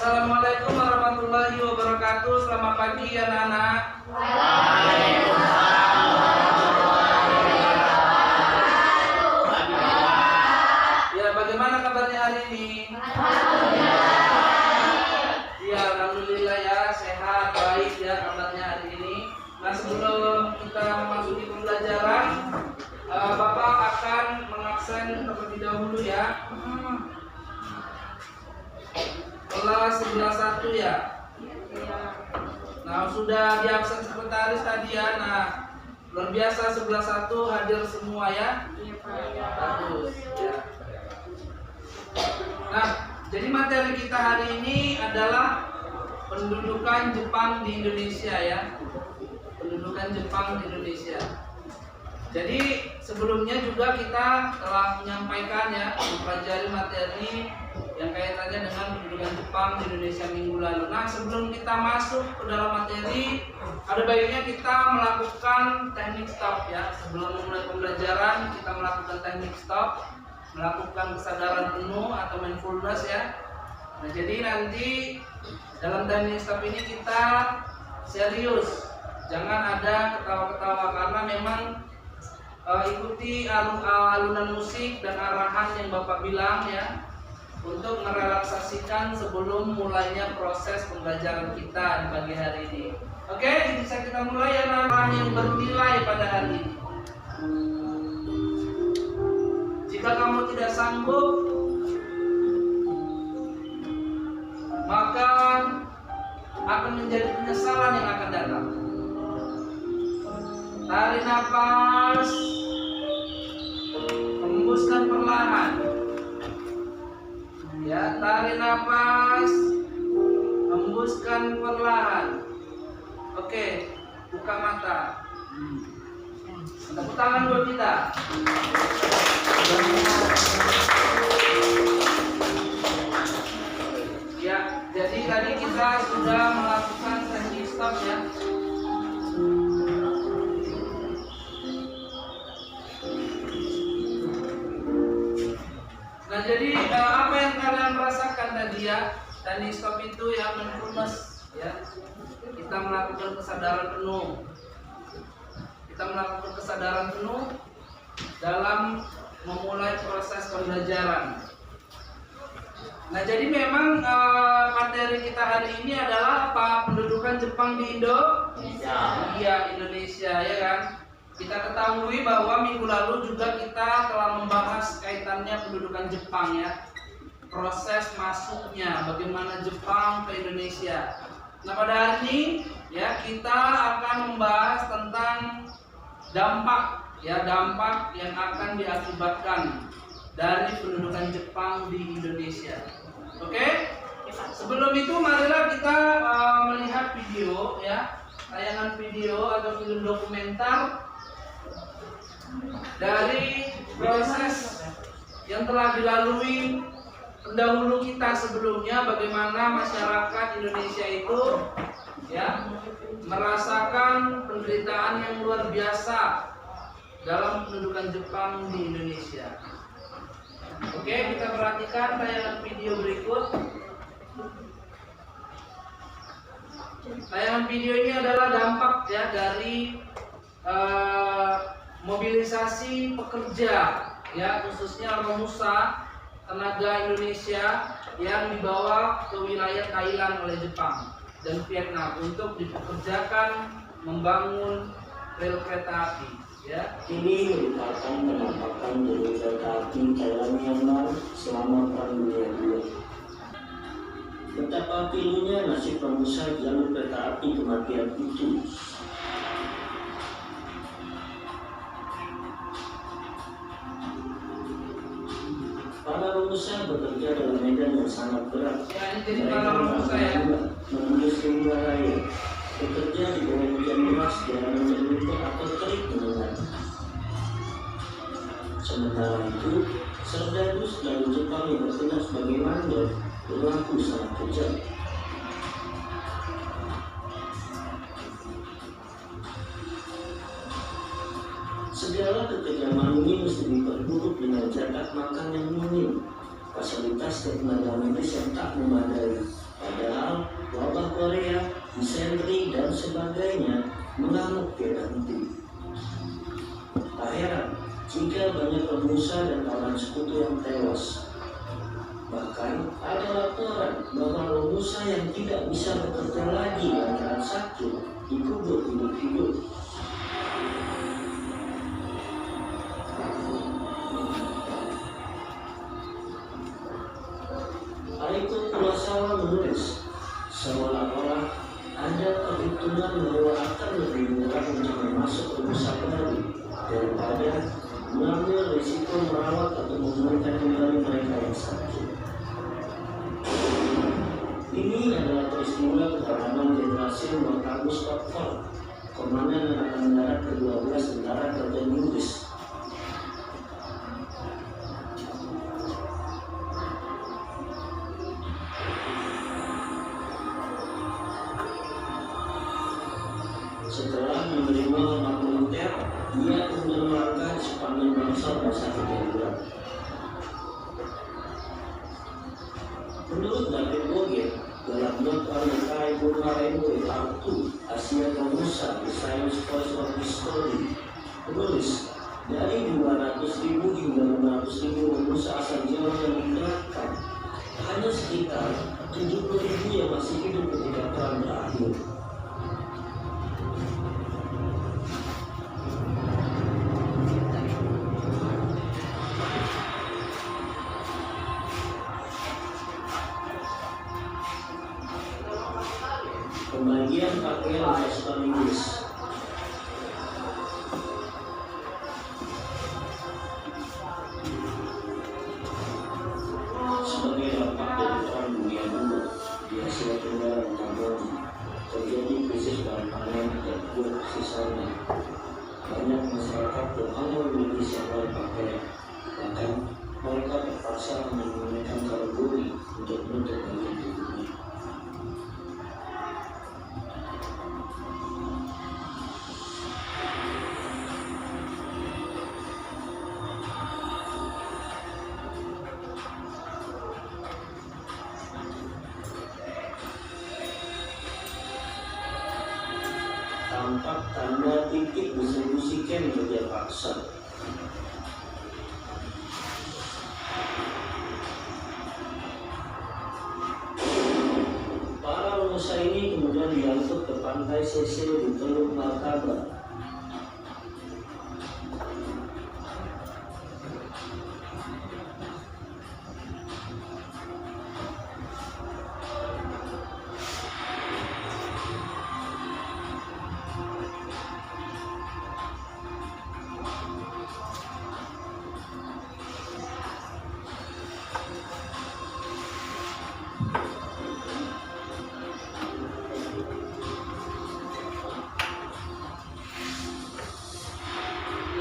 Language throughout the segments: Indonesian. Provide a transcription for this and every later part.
Assalamualaikum warahmatullahi wabarakatuh. Selamat pagi anak-anak. Ya, bagaimana kabarnya hari ini? Ya, alhamdulillah ya, sehat, baik ya kabarnya hari ini. Nah, sebelum kita memasuki pembelajaran, Bapak akan mengabsen terlebih dahulu ya. Kelas 11.1 ya. Nah, sudah diabsen sekretaris tadi ya. Nah, luar biasa 11.1 hadir semua ya. Bagus ya. Nah, jadi materi kita hari ini adalah pendudukan Jepang di Indonesia ya. Pendudukan Jepang di Indonesia. Jadi sebelumnya juga kita telah menyampaikan ya, mempelajari materi yang kaitannya dengan pendudukan Jepang di Indonesia minggu lalu. Nah, sebelum kita masuk ke dalam materi, ada baiknya kita melakukan teknik stop ya. Sebelum memulai pembelajaran, kita melakukan teknik stop, melakukan kesadaran penuh atau mindfulness ya. Nah, jadi nanti dalam teknik stop ini kita serius, jangan ada ketawa-ketawa karena memang ikuti alunan musik dan arahan yang Bapak bilang ya, untuk merelaksasikan sebelum mulainya proses pembelajaran kita di pagi hari ini. Oke, bisa kita mulai ya anak-anak yang bernilai pada hari ini. Jika kamu tidak sanggup, maka akan menjadi penyesalan yang akan datang. Tarik nafas, hembuskan perlahan. Ya, tarik nafas, hembuskan perlahan. Oke, buka mata. Tepuk tangan buat kita. Ya, jadi tadi kita sudah melakukan teknik stop ya. Nah, jadi apa yang kalian rasakan tadi ya, teknik stop itu ya, mindfulness ya. Kita melakukan kesadaran penuh. Kita melakukan kesadaran penuh dalam memulai proses pembelajaran. Nah, jadi memang materi kita hari ini adalah apa? Pendudukan Jepang di Indonesia. Iya, Indonesia ya kan. Kita ketahui bahwa minggu lalu juga kita telah membahas kaitannya pendudukan Jepang ya. Proses masuknya, bagaimana Jepang ke Indonesia. Nah, pada hari ini ya kita akan membahas tentang dampak yang akan diakibatkan dari pendudukan Jepang di Indonesia. Oke? Sebelum itu marilah kita melihat video ya, tayangan video atau film dokumenter dari proses yang telah dilalui pendahulu kita sebelumnya, bagaimana masyarakat Indonesia itu ya merasakan penderitaan yang luar biasa dalam pendudukan Jepang di Indonesia. Oke, kita perhatikan tayangan video berikut. Tayangan video ini adalah dampak ya dari mobilisasi pekerja ya, khususnya Romusa, tenaga Indonesia yang dibawa ke wilayah Thailand oleh Jepang dan Vietnam untuk dipekerjakan membangun rel kereta api ya. Ini merupakan penampakan jalur kereta api Thailand Myanmar selama Perang Dunia II. Betapa pilunya nasib Romusa jalur kereta api kematian itu. Para Romusa bekerja dalam medan yang sangat berat. Ya, ini jadi para Romusa ya. Menembus rimba raya, bekerja di bawah hujan deras dengan menyelimuti atau terik menyengat. Sementara itu, Serdadus dari Jepang yang bertugas sebagai mandor berlaku sangat kejam. Segala kekejaman ini mesti diperburuk dengan jatah makan yang minim, fasilitas tenaga medis yang tak memadai, sebagainya mengamuk tiada henti. Tak heran jika banyak pengusaha dan kawan sekutu yang tewas. Bahkan ada laporan bahwa pengusaha yang tidak bisa bekerja lagi lantaran sakit dikubur hidup-hidup. Aiko Kurosawa menulis, seolah-olah ada perhitungan bahwa akan lebih murah untuk masuk pengusaha baru daripada mengambil risiko merawat atau memulihkan kembali mereka yang sakit. Ini adalah peristiwa kedatangan Jenderal Sir Agus Stopford, Komandan Angkatan Darat ke-12 Tentara Kerajaan Inggris. Setelah menerima hormat militer, dia kemudian melangkah di sepanjang bangsa pada sakit yang berat. Menurut David Bogen, dalam Nota Mengenai Bunga Rainbow Part 2 Asia Pengusa The Science Voice of History, menulis, dari 200.000 hingga 500.000 pengusaha asal Jawa yang digerakkan, hanya sekitar 70.000 yang masih hidup ketika perang berakhir. Pembagian pakaian pasukan Inggris. Sebagai dampak dari Perang Dunia II di Asia Tenggara dan Kamboja, terjadi krisis bahan pangan dan kue sisanya. Banyak masyarakat yang hanya memiliki sehelai pakaian, bahkan mereka terpaksa menggunakan kalori untuk menutup bagian tubuhnya. Tampak tanda titik distribusikan kerja paksa. Para pengusaha ini kemudian diangkut ke pantai Sese di Teluk Martabat.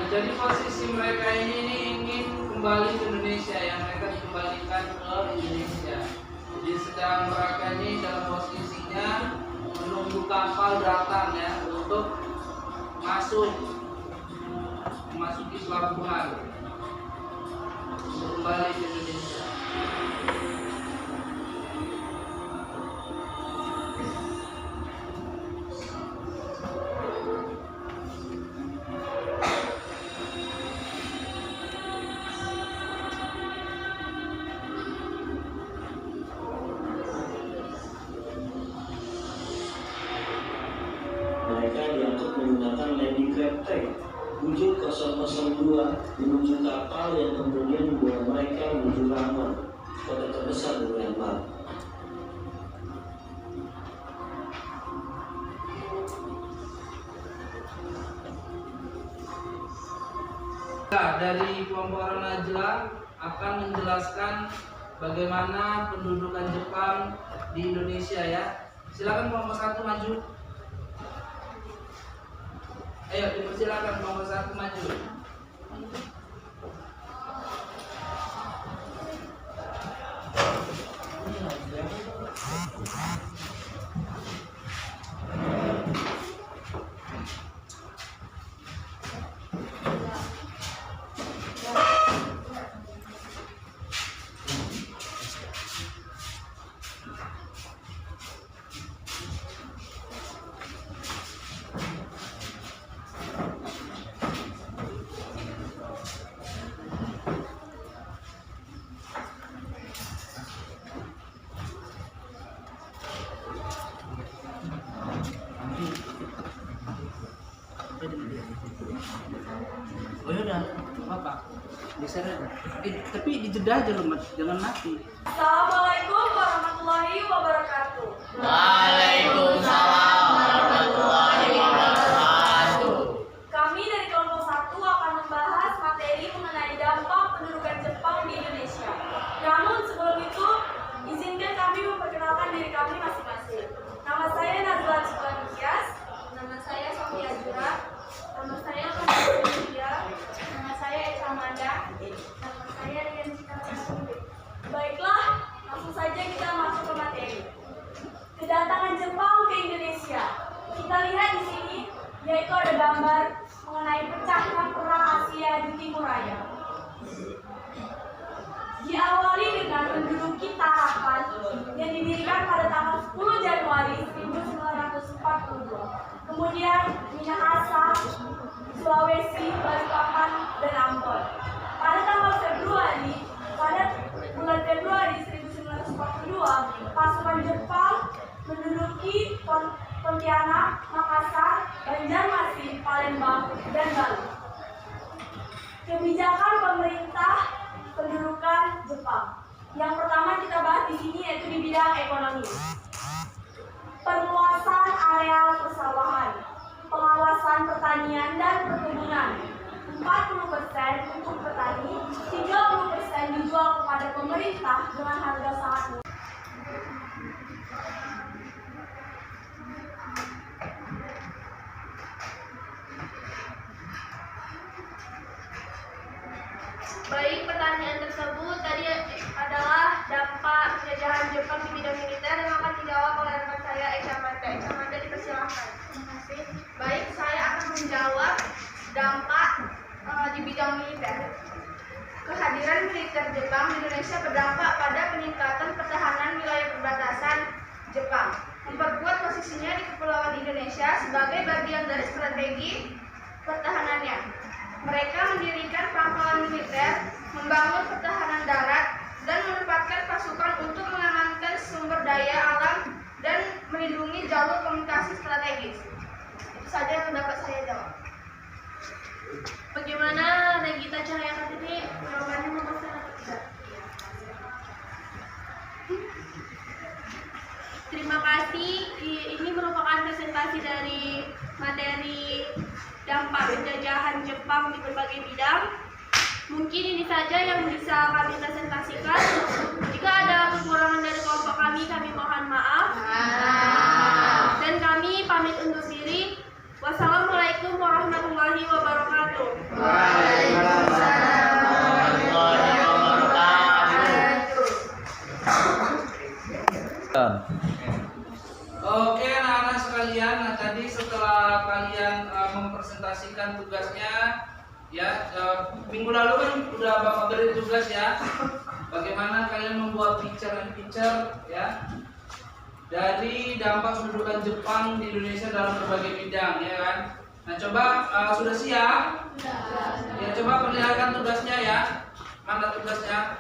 Jadi posisi mereka ini ingin kembali ke Indonesia, yang mereka dikembalikan ke Indonesia. Jadi sedang mereka ini dalam posisinya menunggu kapal datang ya untuk memasuki pelabuhan untuk kembali ke Indonesia. Mereka diangkut menggunakan Lady Crab Tank 7002 menuju kapal yang kemudian membawa mereka menuju Rangon, kota terbesar di Myanmar. Dari kelompok orang Najla akan menjelaskan bagaimana pendudukan Jepang di Indonesia ya. Silakan kelompok 1 maju. Ayo dipersilakan kelompok 1 maju. Bisa aja. Tapi dijeda aja loh, jangan mati. Assalamualaikum warahmatullahi wabarakatuh. Waalaikumsalam warahmatullahi wabarakatuh. Kami dari kelompok 1 akan membahas materi mengenai dampak pendudukan Jepang di Indonesia. Namun sebelum itu, izinkan kami memperkenalkan diri kami masing-masing. Nama saya Nazwan Sukamiyas. Nama saya Sofia Jura. Nama saya Maria. Nama saya Eka Amanda. Nama saya Rian Cita. Baiklah, langsung saja kita masuk ke materi. Kedatangan Jepang ke Indonesia. Kita lihat di sini, yaitu ada gambar mengenai pecahnya perang Asia di Timur Raya. Diawali dengan menduduki Tarakan yang didirikan pada tanggal 10 Januari 1942. Kemudian Minahasa, Sulawesi, Balikpapan, dan Ambon. Pada bulan Februari 1942, pasukan Jepang menduduki Pontianak, Makassar, Banjarmasin, Palembang, dan Bali. Kebijakan pemerintah pendudukan Jepang. Yang pertama kita bahas di sini yaitu di bidang ekonomi. Perluasan areal persawahan, pengawasan pertanian dan perkebunan. 40% untuk petani, 30% dijual kepada pemerintah dengan harga sangat murah. Baik, pertanyaan tersebut tadi adalah dampak penjajahan Jepang di bidang militer yang akan dijawab oleh rekan saya Eka Amanda. Eka Amanda, dipersilahkan. Terima kasih. Baik, saya akan menjawab dampak di bidang militer. Kehadiran militer Jepang di Indonesia berdampak pada peningkatan pertahanan wilayah perbatasan Jepang, memperkuat posisinya di Kepulauan Indonesia sebagai bagian dari strategi pertahanannya. Mereka mendirikan pangkalan militer, membangun pertahanan darat, dan menempatkan pasukan untuk mengamankan sumber daya alam dan melindungi jalur komunikasi strategis. Itu saja yang dapat saya jawab. Bagaimana Nagita Cahaya Kartini jawabannya memuaskan atau tidak? Terima kasih. Ini merupakan presentasi dari materi dampak penjajahan Jepang di berbagai bidang. Mungkin ini saja yang bisa kami presentasikan. Jika ada kekurangan dari kelompok kami mohon maaf. Dan kami pamit undur diri. Wassalamualaikum warahmatullahi wabarakatuh. Waalaikumsalam warahmatullahi wabarakatuh. Oke anak-anak sekalian, nah tadi setelah kalian mempresentasikan tugasnya, ya minggu lalu kan udah Bapak beri tugas ya, bagaimana kalian membuat picture ya dari dampak pendudukan Jepang di Indonesia dalam berbagai bidang, ya kan? Nah coba sudah siap? Ya coba perlihatkan tugasnya ya. Mana tugasnya?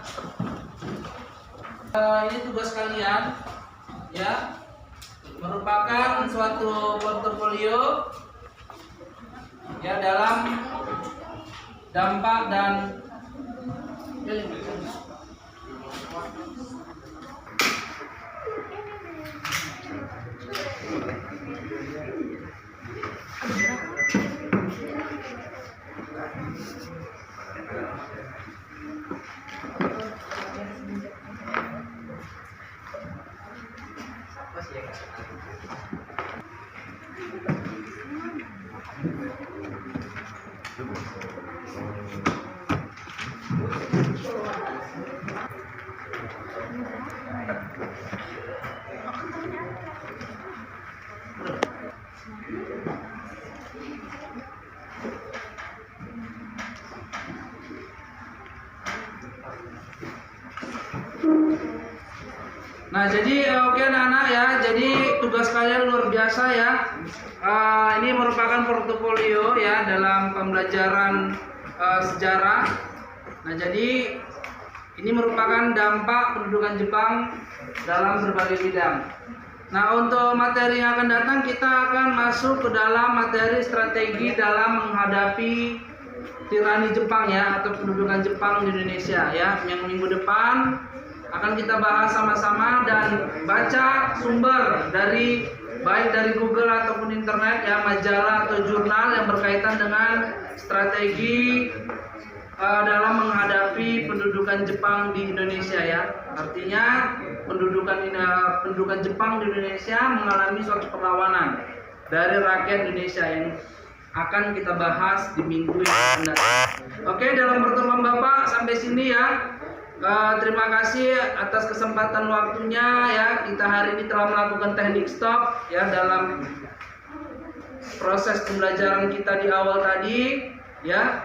Ini tugas kalian, ya, merupakan suatu portofolio ya dalam dampak dan Nah jadi oke anak-anak ya, jadi tugas kalian luar biasa ya. Ini merupakan portofolio ya dalam pembelajaran sejarah. Nah jadi ini merupakan dampak pendudukan Jepang dalam berbagai bidang. Nah untuk materi yang akan datang kita akan masuk ke dalam materi strategi dalam menghadapi tirani Jepang ya, atau pendudukan Jepang di Indonesia ya. Yang minggu depan akan kita bahas sama-sama dan baca sumber dari baik dari Google ataupun internet ya, majalah atau jurnal yang berkaitan dengan strategi dalam menghadapi pendudukan Jepang di Indonesia ya. Artinya pendudukan Jepang di Indonesia mengalami suatu perlawanan dari rakyat Indonesia yang akan kita bahas di minggu yang akan datang. Oke, dalam pertemuan Bapak sampai sini ya. Terima kasih atas kesempatan waktunya ya. Kita hari ini telah melakukan teknik stop ya dalam proses pembelajaran kita di awal tadi ya.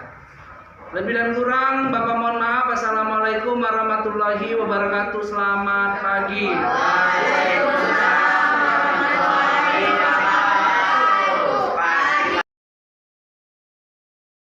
Lebih dan kurang Bapak mohon maaf. Assalamualaikum warahmatullahi wabarakatuh. Selamat pagi.